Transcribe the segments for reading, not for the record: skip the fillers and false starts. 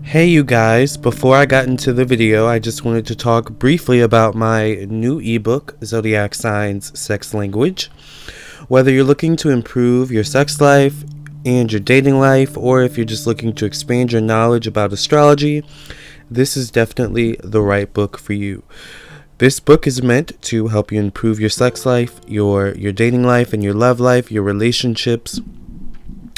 Hey you guys, before I got into the video, I just wanted to talk briefly about my new ebook, Zodiac Signs Sex Language. Whether you're looking to improve your sex life and your dating life, or if you're just looking to expand your knowledge about astrology, this is definitely the right book for you. This book is meant to help you improve your sex life, your dating life, and your love life, your relationships,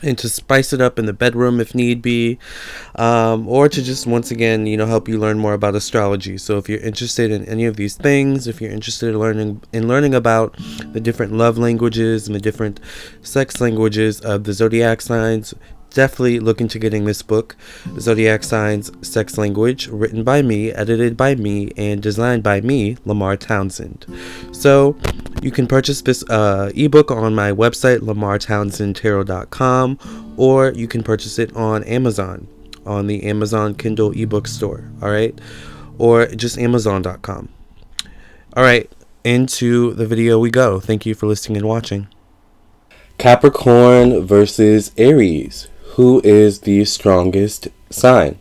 and to spice it up in the bedroom if need be, or to just once again help you learn more about astrology. So if you're interested in any of these things, if you're interested in learning about the different love languages and the different sex languages of the zodiac signs, definitely look into getting this book, Zodiac Signs Sex Language, written by me, edited by me, and designed by me, Lamarr Townsend. So you can purchase this ebook on my website, lamarrtownsendtarot.com, or you can purchase it on Amazon, on the Amazon Kindle ebook store, alright? Or just amazon.com. Alright, into the video we go. Thank you for listening and watching. Capricorn versus Aries. Who is the strongest sign?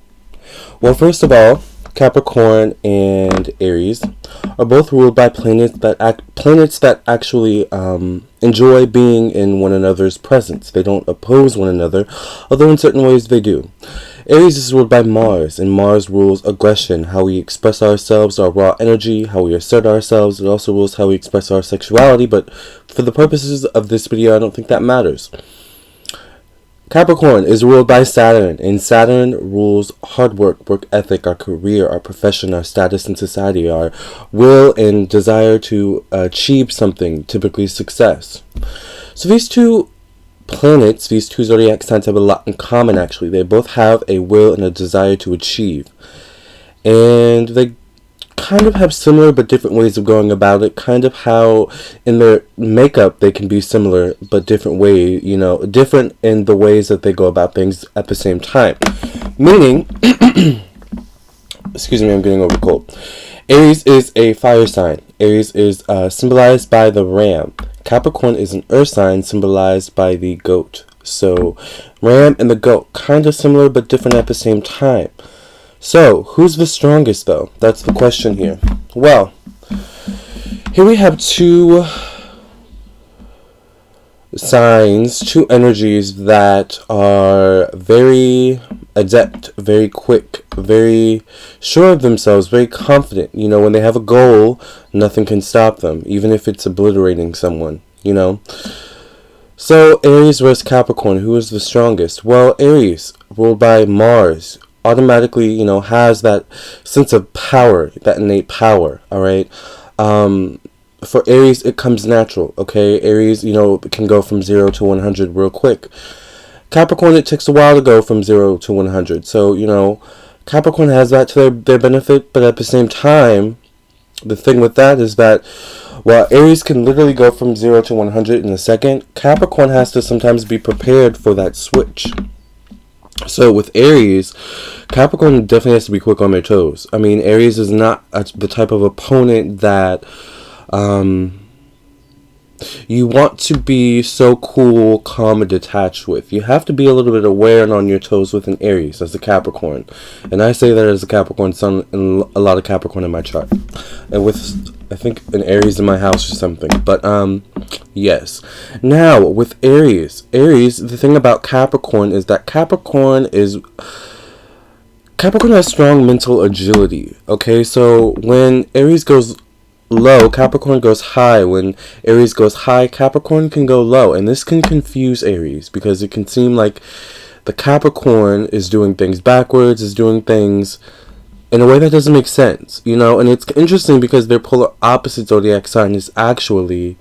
Well, first of all, Capricorn and Aries are both ruled by planets that actually enjoy being in one another's presence. They don't oppose one another, although in certain ways they do. Aries is ruled by Mars, and Mars rules aggression, how we express ourselves, our raw energy, how we assert ourselves. It also rules how we express our sexuality, but for the purposes of this video, I don't think that matters. Capricorn is ruled by Saturn, and Saturn rules hard work ethic, our career, our profession, our status in society, our will and desire to achieve something, typically success. So these two planets, these two zodiac signs have a lot in common actually. They both have a will and a desire to achieve. And they kind of have similar but different ways of going about it, kind of how in their makeup they can be similar but different way, different in the ways that they go about things at the same time. Meaning, excuse me, I'm getting over cold. Aries is a fire sign. Aries is symbolized by the ram. Capricorn is an earth sign symbolized by the goat. So, ram and the goat, kind of similar but different at the same time. So, who's the strongest though? That's the question here. Well, here we have two signs, two energies that are very adept, very quick, very sure of themselves, very confident. When they have a goal, nothing can stop them, even if it's obliterating someone, So, Aries versus Capricorn, who is the strongest? Well, Aries, ruled by Mars, automatically, has that sense of power, that innate power, alright? For Aries, it comes natural, okay? Aries, can go from 0 to 100 real quick. Capricorn, it takes a while to go from 0 to 100. So, Capricorn has that to their benefit, but at the same time, the thing with that is that while Aries can literally go from 0 to 100 in a second, Capricorn has to sometimes be prepared for that switch. So with Aries, Capricorn definitely has to be quick on their toes. I mean, Aries is not the type of opponent that you want to be so cool, calm, and detached with. You have to be a little bit aware and on your toes with an Aries as a Capricorn. And I say that as a Capricorn sun and a lot of Capricorn in my chart. And with, I think, an Aries in my house or something. But, yes. Now, with Aries, the thing about Capricorn is that Capricorn has strong mental agility. Okay, so when Aries goes low, Capricorn goes high. When Aries goes high, Capricorn can go low. And this can confuse Aries because it can seem like the Capricorn is doing things backwards, is doing things in a way that doesn't make sense, And it's interesting because their polar opposite zodiac sign is actually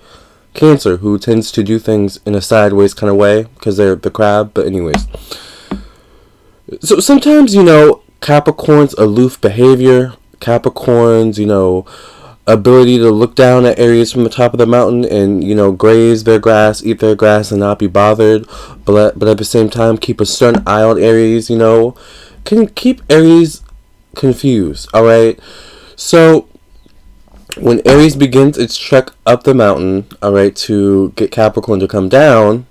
Cancer, who tends to do things in a sideways kind of way because they're the crab. But anyways, so sometimes, Capricorn's aloof behavior, Capricorn's, ability to look down at Aries from the top of the mountain and, graze their grass, eat their grass and not be bothered, but at the same time keep a stern eye on Aries, can keep Aries confused, alright? So, when Aries begins its trek up the mountain, alright, to get Capricorn to come down,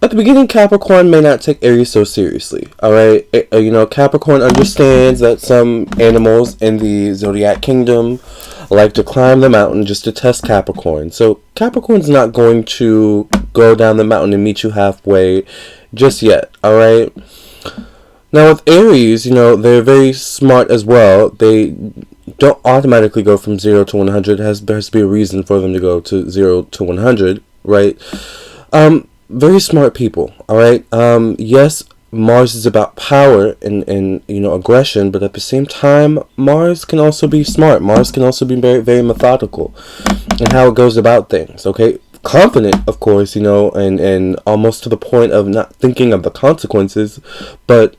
At the beginning, Capricorn may not take Aries so seriously, alright? Capricorn understands that some animals in the Zodiac kingdom like to climb the mountain just to test Capricorn. So Capricorn's not going to go down the mountain and meet you halfway just yet, alright? Now with Aries, they're very smart as well. They don't automatically go from 0 to 100. There has to be a reason for them to go to 0 to 100, right? Very smart people, alright? Yes, Mars is about power and aggression, but at the same time, Mars can also be smart. Mars can also be very, very methodical in how it goes about things, okay? Confident, of course, and almost to the point of not thinking of the consequences, but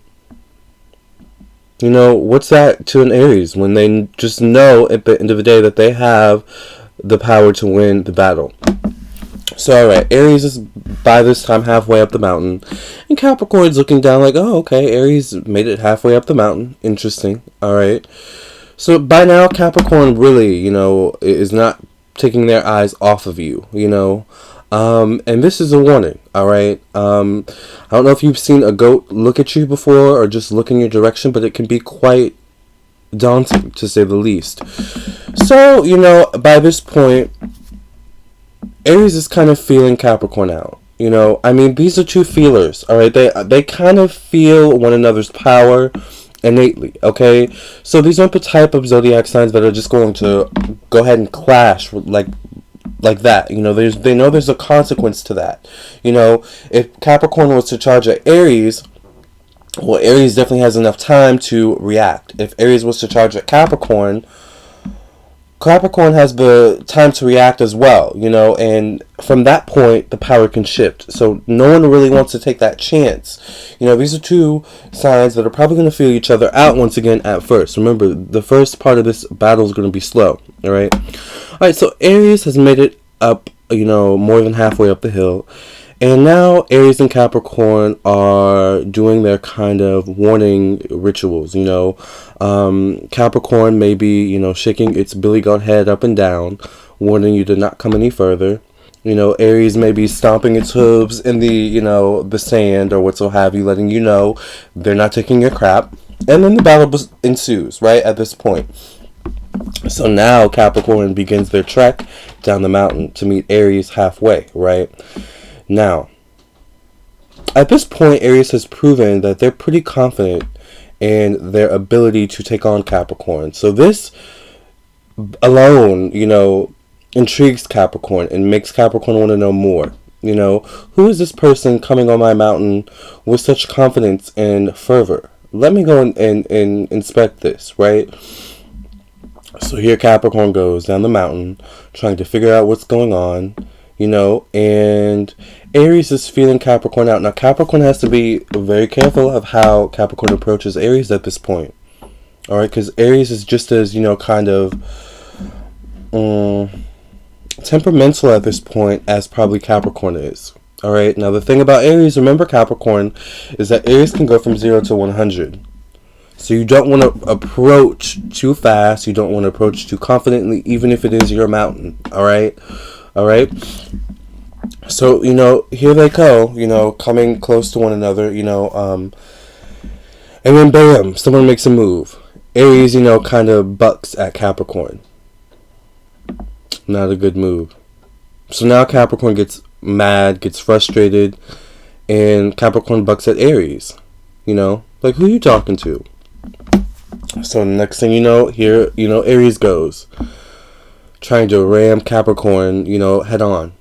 what's that to an Aries when they just know at the end of the day that they have the power to win the battle? So, alright, Aries is by this time halfway up the mountain, and Capricorn's looking down like, oh, okay, Aries made it halfway up the mountain. Interesting, alright. So, by now, Capricorn really, is not taking their eyes off of you, and this is a warning, alright. I don't know if you've seen a goat look at you before or just look in your direction, but it can be quite daunting, to say the least. So, by this point, Aries is kind of feeling Capricorn out. These are two feelers, alright? They kind of feel one another's power innately, okay? So these aren't the type of zodiac signs that are just going to go ahead and clash like that. They know there's a consequence to that. If Capricorn was to charge at Aries, well, Aries definitely has enough time to react. If Aries was to charge at Capricorn has the time to react as well, and from that point, the power can shift. So no one really wants to take that chance. These are two signs that are probably going to feel each other out once again at first. Remember, the first part of this battle is going to be slow, alright? Alright, so Aries has made it up, more than halfway up the hill. And now Aries and Capricorn are doing their kind of warning rituals, Capricorn may be, shaking its billy goat head up and down, warning you to not come any further. Aries may be stomping its hooves in the, the sand or what so have you, letting you know they're not taking your crap. And then the battle ensues, right, at this point. So now Capricorn begins their trek down the mountain to meet Aries halfway, right? Now, at this point, Aries has proven that they're pretty confident in their ability to take on Capricorn. So this alone, intrigues Capricorn and makes Capricorn want to know more. Who is this person coming on my mountain with such confidence and fervor? Let me go and inspect this, right? So here Capricorn goes down the mountain, trying to figure out what's going on. And Aries is feeling Capricorn out. Now, Capricorn has to be very careful of how Capricorn approaches Aries at this point. Alright, because Aries is just as, kind of temperamental at this point as probably Capricorn is. Alright, now the thing about Aries, remember Capricorn, is that Aries can go from 0 to 100. So you don't want to approach too fast. You don't want to approach too confidently, even if it is your mountain. Alright? So, here they go, coming close to one another, and then bam, someone makes a move. Aries, kind of bucks at Capricorn. Not a good move. So now Capricorn gets mad, gets frustrated, and Capricorn bucks at Aries. Like, who are you talking to? So next thing you know, here, Aries goes, trying to ram Capricorn, head on.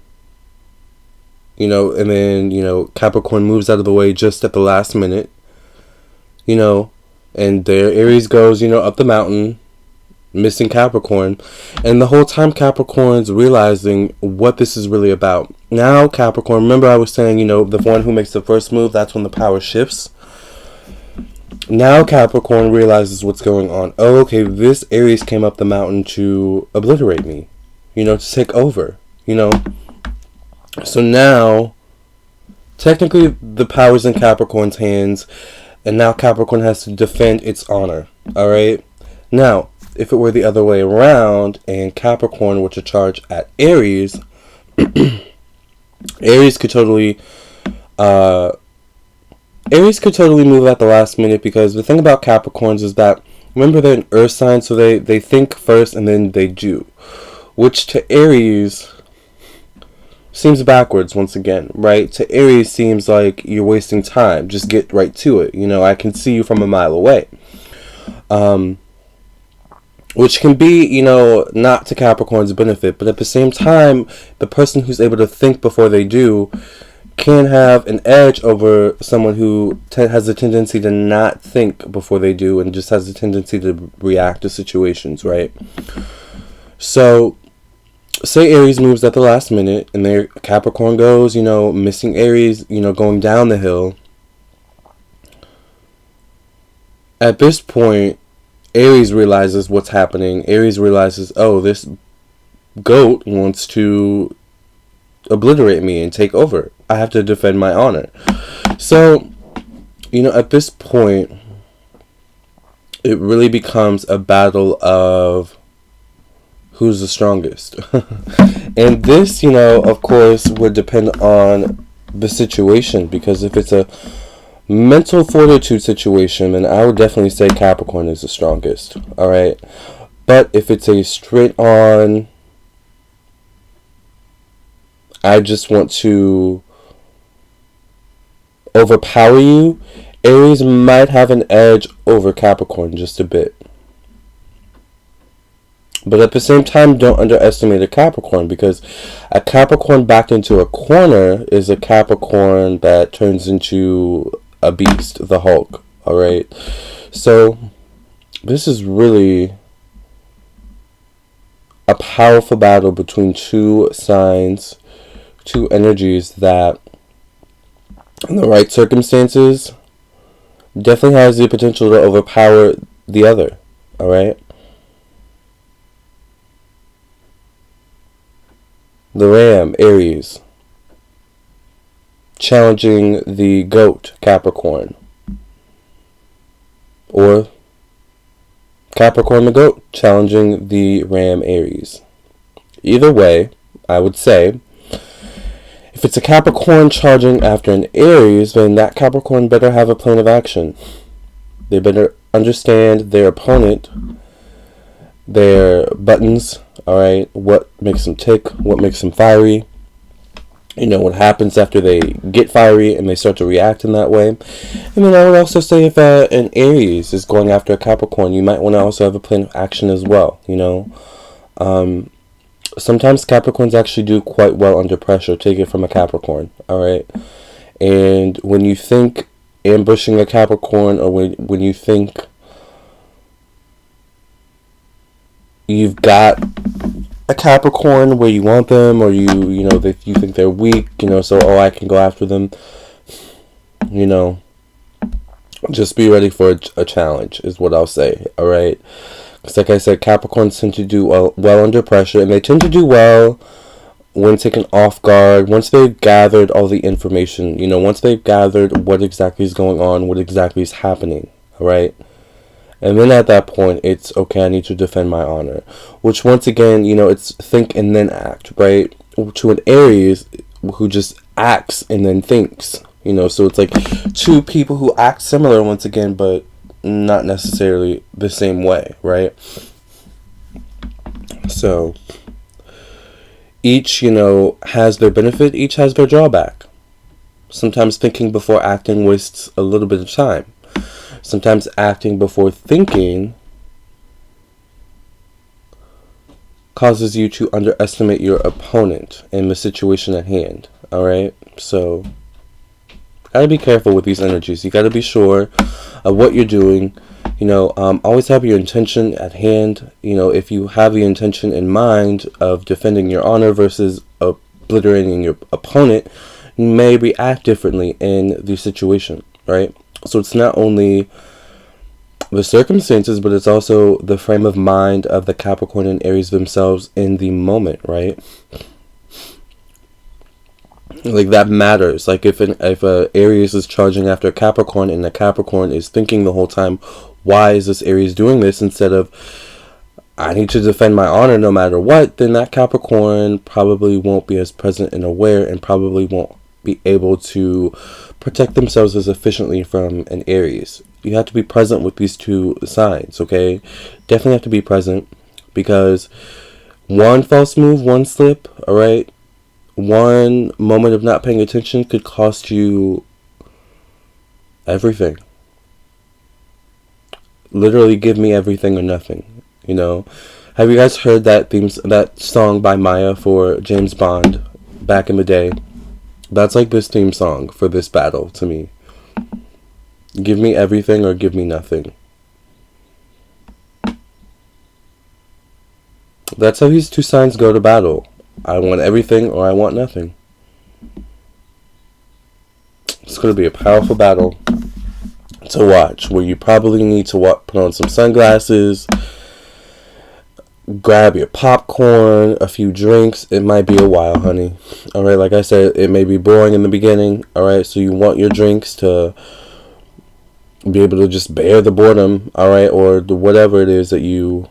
And then, Capricorn moves out of the way just at the last minute. And there Aries goes, up the mountain, missing Capricorn. And the whole time Capricorn's realizing what this is really about. Now Capricorn, remember I was saying, the one who makes the first move, that's when the power shifts. Now Capricorn realizes what's going on. Oh, okay, this Aries came up the mountain to obliterate me. To take over. So now, technically the power's in Capricorn's hands, and now Capricorn has to defend its honor. Alright? Now, if it were the other way around, and Capricorn were to charge at Aries, Aries could totally Aries could totally move at the last minute, because the thing about Capricorns is that, remember, they're an earth sign, so they think first and then they do. Which to Aries seems backwards once again, right? To Aries seems like you're wasting time. Just get right to it. I can see you from a mile away. Which can be, not to Capricorn's benefit, but at the same time, the person who's able to think before they do can have an edge over someone who has a tendency to not think before they do and just has a tendency to react to situations, right? So, say Aries moves at the last minute and their Capricorn goes, missing Aries, going down the hill. At this point, Aries realizes what's happening. Aries realizes, oh, this goat wants to obliterate me and take over. I have to defend my honor. So, at this point, it really becomes a battle of who's the strongest. And this, of course, would depend on the situation, because if it's a mental fortitude situation, then I would definitely say Capricorn is the strongest. All right. But if it's a straight on, I just want to overpower you, Aries might have an edge over Capricorn just a bit. But at the same time, don't underestimate a Capricorn, because a Capricorn backed into a corner is a Capricorn that turns into a beast, the Hulk. All right. So this is really a powerful battle between two signs, two energies that, in the right circumstances, definitely has the potential to overpower the other. All right. The Ram, Aries, challenging the Goat, Capricorn. Or Capricorn the Goat challenging the Ram, Aries. Either way, I would say, if it's a Capricorn charging after an Aries, then that Capricorn better have a plan of action. They better understand their opponent, their buttons, alright, what makes them tick, what makes them fiery, what happens after they get fiery and they start to react in that way. And then I would also say, if an Aries is going after a Capricorn, you might want to also have a plan of action as well. Sometimes Capricorns actually do quite well under pressure. Take it from a Capricorn, alright? And when you think ambushing a Capricorn, or when you think you've got a Capricorn where you want them, or you think they're weak, so I can go after them, just be ready for a challenge is what I'll say, alright? Because like I said, Capricorns tend to do well under pressure, and they tend to do well when taken off guard, once they've gathered all the information, once they've gathered what exactly is going on, what exactly is happening, alright? And then at that point, it's, okay, I need to defend my honor. Which, once again, it's think and then act, right? To an Aries who just acts and then thinks, so it's like two people who act similar, once again, but not necessarily the same way, right? So each, has their benefit, each has their drawback. Sometimes thinking before acting wastes a little bit of time. Sometimes acting before thinking causes you to underestimate your opponent and the situation at hand. Alright? So, gotta be careful with these energies. You gotta be sure of what you're doing. Always have your intention at hand. If you have the intention in mind of defending your honor versus obliterating your opponent, you may react differently in the situation, right? So it's not only the circumstances, but it's also the frame of mind of the Capricorn and Aries themselves in the moment, right? Like, that matters. Like, if a Aries is charging after a Capricorn, and the Capricorn is thinking the whole time, why is this Aries doing this, instead of, I need to defend my honor no matter what, then that Capricorn probably won't be as present and aware, and probably won't be able to protect themselves as efficiently from an Aries. You have to be present with these two signs, okay? Definitely have to be present, because one false move, one slip, all right? One moment of not paying attention could cost you everything. Literally, give me everything or nothing, you know? Have you guys heard that song by Maya for James Bond back in the day? That's like this theme song for this battle to me. Give me everything or give me nothing. That's how these two signs go to battle. I want everything or I want nothing. It's going to be a powerful battle to watch, where you probably need to put on some sunglasses, grab your popcorn, a few drinks. It might be a while, honey. Alright, like I said, it may be boring in the beginning. Alright, so you want your drinks to be able to just bear the boredom, alright, or whatever it is that you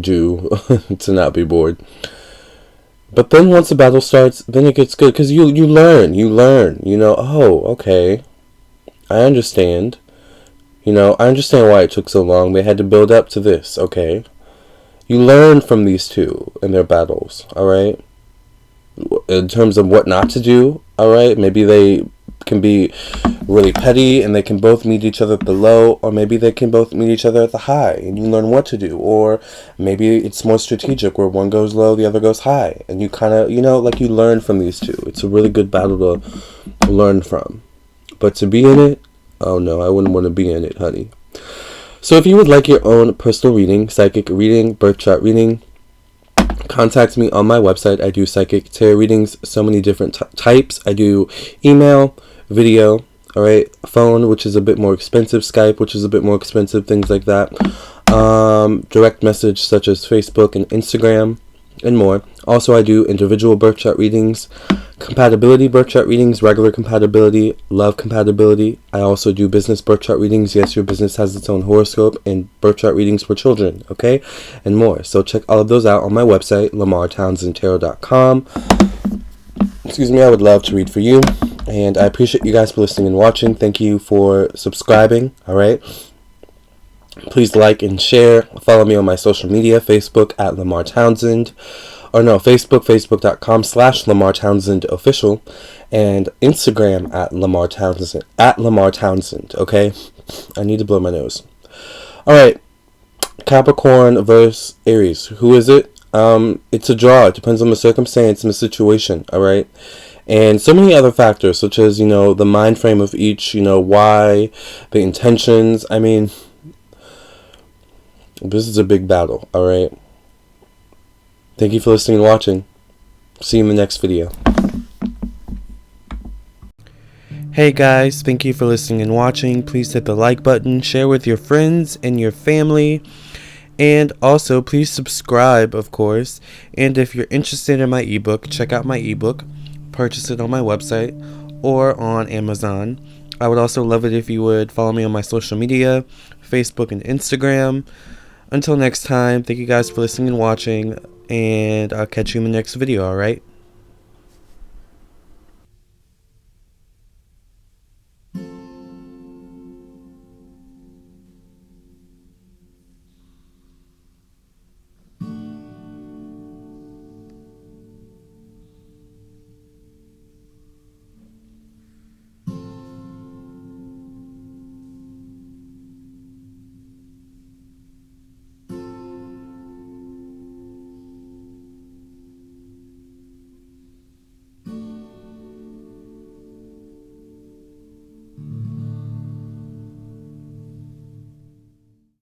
do to not be bored. But then once the battle starts, then it gets good, because you learn, you know, oh, okay, I understand. You know, I understand why it took so long. They had to build up to this, okay? You learn from these two in their battles, alright? In terms of what not to do, alright? Maybe they can be really petty and they can both meet each other at the low, or maybe they can both meet each other at the high and you learn what to do. Or maybe it's more strategic, where one goes low, the other goes high, and you kind of, you know, like, you learn from these two. It's a really good battle to learn from. But to be in it, oh no, I wouldn't want to be in it, honey. So if you would like your own personal reading, psychic reading, birth chart reading, contact me on my website. I do psychic tarot readings, so many different types. I do email, video, alright, phone, which is a bit more expensive, Skype, which is a bit more expensive, things like that. Direct message, such as Facebook and Instagram, and more. Also, I do individual birth chart readings, compatibility birth chart readings, regular compatibility, love compatibility. I also do business birth chart readings. Yes, your business has its own horoscope, and birth chart readings for children, okay, and more. So check all of those out on my website, LamarrTownsendTarot.com. Excuse me, I would love to read for you, and I appreciate you guys for listening and watching. Thank you for subscribing, alright? Please like and share. Follow me on my social media, Facebook at Lamarr Townsend. Or no, Facebook.com/Lamarr Townsend official, and Instagram at Lamarr Townsend, okay? I need to blow my nose. Alright, Capricorn versus Aries. Who is it? It's a draw. It depends on the circumstance and the situation, alright? And so many other factors, such as, you know, the mind frame of each, you know, why, the intentions. I mean, this is a big battle, alright? Thank you for listening and watching. See you in the next video. Hey guys, thank you for listening and watching. Please hit the like button, share with your friends and your family, and also please subscribe, of course. And if you're interested in my ebook, check out my ebook. Purchase it on my website or on Amazon. I would also love it if you would follow me on my social media, Facebook and Instagram. Until next time, thank you guys for listening and watching, and I'll catch you in the next video, alright?